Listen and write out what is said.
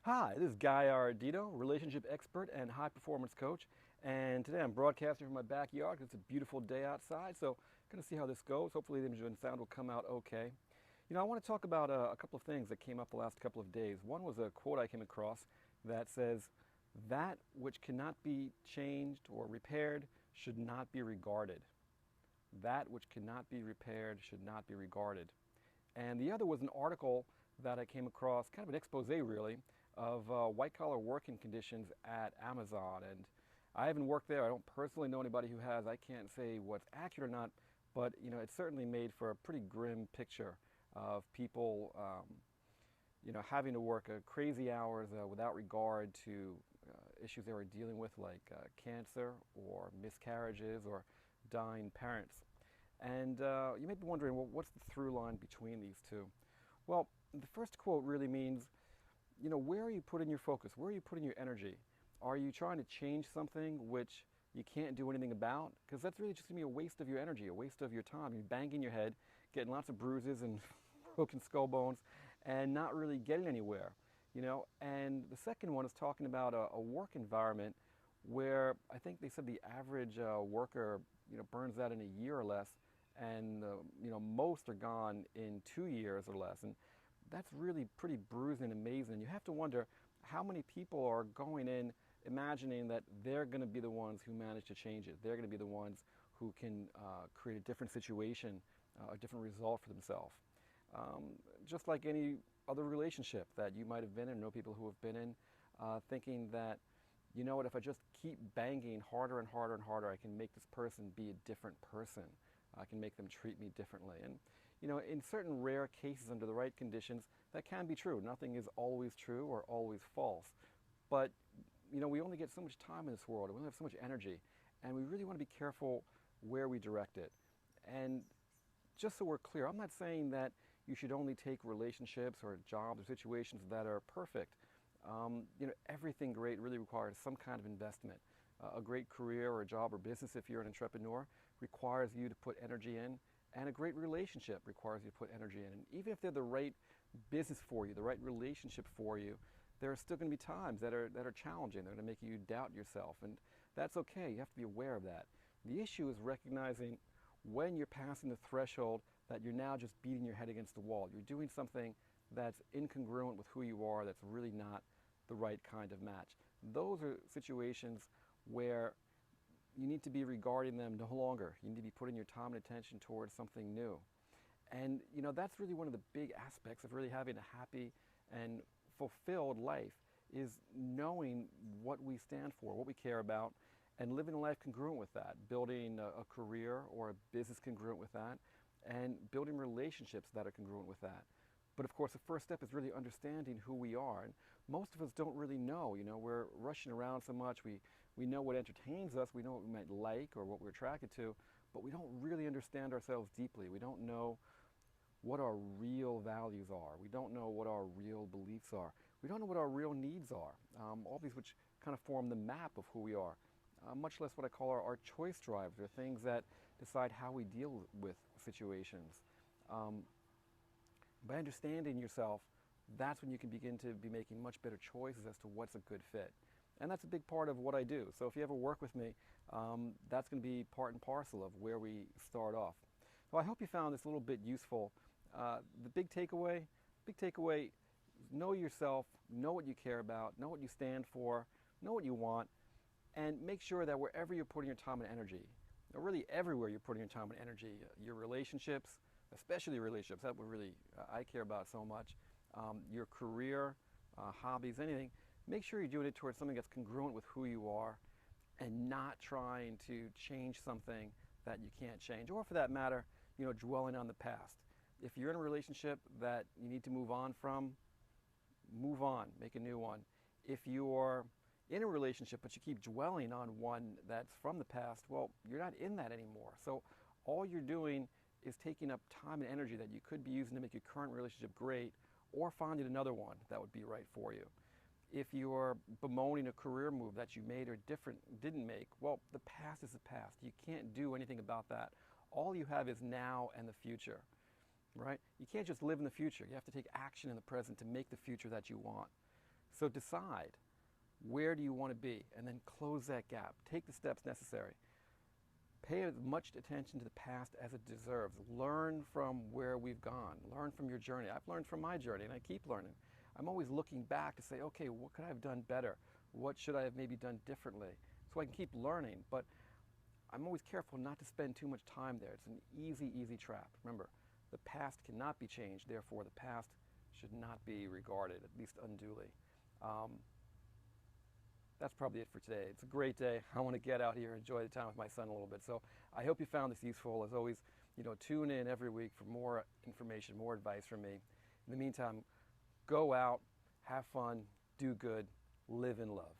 Hi, this is Guy Ardito, relationship expert and high performance coach. And today I'm broadcasting from my backyard. It's a beautiful day outside, so going to see how this goes. Hopefully, the image and sound will come out okay. I want to talk about a couple of things that came up the last couple of days. One was a quote I came across that says, "That which cannot be changed or repaired should not be regarded. That which cannot be repaired should not be regarded." And the other was an article that I came across, kind of an expose really, of white collar working conditions at Amazon. And I haven't worked there. I don't personally know anybody who has. I can't say what's accurate or not, but it certainly made for a pretty grim picture of people, having to work crazy hours without regard to issues they were dealing with, like cancer or miscarriages or dying parents. And you may be wondering, well, what's the through line between these two? Well, the first quote really means, where are you putting your focus? Where are you putting your energy? Are you trying to change something which you can't do anything about? Because that's really just going to be a waste of your energy, a waste of your time. You're banging your head, getting lots of bruises and broken skull bones, and not really getting anywhere. And the second one is talking about a work environment where I think they said the average worker, burns out in a year or less, and most are gone in 2 years or less. And that's really pretty bruising and amazing. And you have to wonder how many people are going in imagining that they're going to be the ones who manage to change it. They're going to be the ones who can create a different situation, a different result for themselves. Just like any other relationship that you might have been in, know people who have been in, thinking that, if I just keep banging harder and harder and harder, I can make this person be a different person. I can make them treat me differently. And, in certain rare cases under the right conditions, that can be true. Nothing is always true or always false. But, we only get so much time in this world. We only have so much energy. And we really want to be careful where we direct it. And just so we're clear, I'm not saying that you should only take relationships or jobs or situations that are perfect. Everything great really requires some kind of investment. A great career or a job or business, if you're an entrepreneur, requires you to put energy in, and a great relationship requires you to put energy in. And even if they're the right business for you, the right relationship for you, there are still going to be times that are challenging. They're going to make you doubt yourself, and that's okay. You have to be aware of that. The issue is recognizing when you're passing the threshold that you're now just beating your head against the wall. You're doing something that's incongruent with who you are, that's really not the right kind of match. Those are situations where you need to be regarding them no longer. You need to be putting your time and attention towards something new. And that's really one of the big aspects of really having a happy and fulfilled life, is knowing what we stand for, what we care about, and living a life congruent with that, building a career or a business congruent with that, and building relationships that are congruent with that. But of course, the first step is really understanding who we are. And most of us don't really know. We're rushing around so much. We know what entertains us. We know what we might like or what we're attracted to, but we don't really understand ourselves deeply. We don't know what our real values are. We don't know what our real beliefs are. We don't know what our real needs are. All these which kind of form the map of who we are. Much less what I call our choice drivers, or things that decide how we deal with situations. By understanding yourself, that's when you can begin to be making much better choices as to what's a good fit. And that's a big part of what I do. So if you ever work with me, that's going to be part and parcel of where we start off. So I hope you found this a little bit useful. The big takeaway, know yourself, know what you care about, know what you stand for, know what you want, and make sure that wherever you're putting your time and energy, or really everywhere you're putting your time and energy, your relationships, especially relationships, that what really I care about so much, your career, hobbies, anything, make sure you're doing it towards something that's congruent with who you are, and not trying to change something that you can't change, or for that matter, dwelling on the past. If you're in a relationship that you need to move on from, move on, make a new one. If you're in a relationship but you keep dwelling on one that's from the past, well, you're not in that anymore. So all you're doing is taking up time and energy that you could be using to make your current relationship great, or finding another one that would be right for you. If you're bemoaning a career move that you made or didn't make, well, the past is the past. You can't do anything about that. All you have is now and the future, right? You can't just live in the future. You have to take action in the present to make the future that you want. So decide, where do you want to be? And then close that gap. Take the steps necessary. Pay as much attention to the past as it deserves. Learn from where we've gone. Learn from your journey. I've learned from my journey, and I keep learning. I'm always looking back to say, okay, what could I have done better? What should I have maybe done differently? So I can keep learning, but I'm always careful not to spend too much time there. It's an easy, easy trap. Remember, the past cannot be changed, therefore the past should not be regarded, at least unduly. That's probably it for today. It's a great day. I want to get out here and enjoy the time with my son a little bit. So I hope you found this useful. As always, tune in every week for more information, more advice from me. In the meantime, go out, have fun, do good, live in love.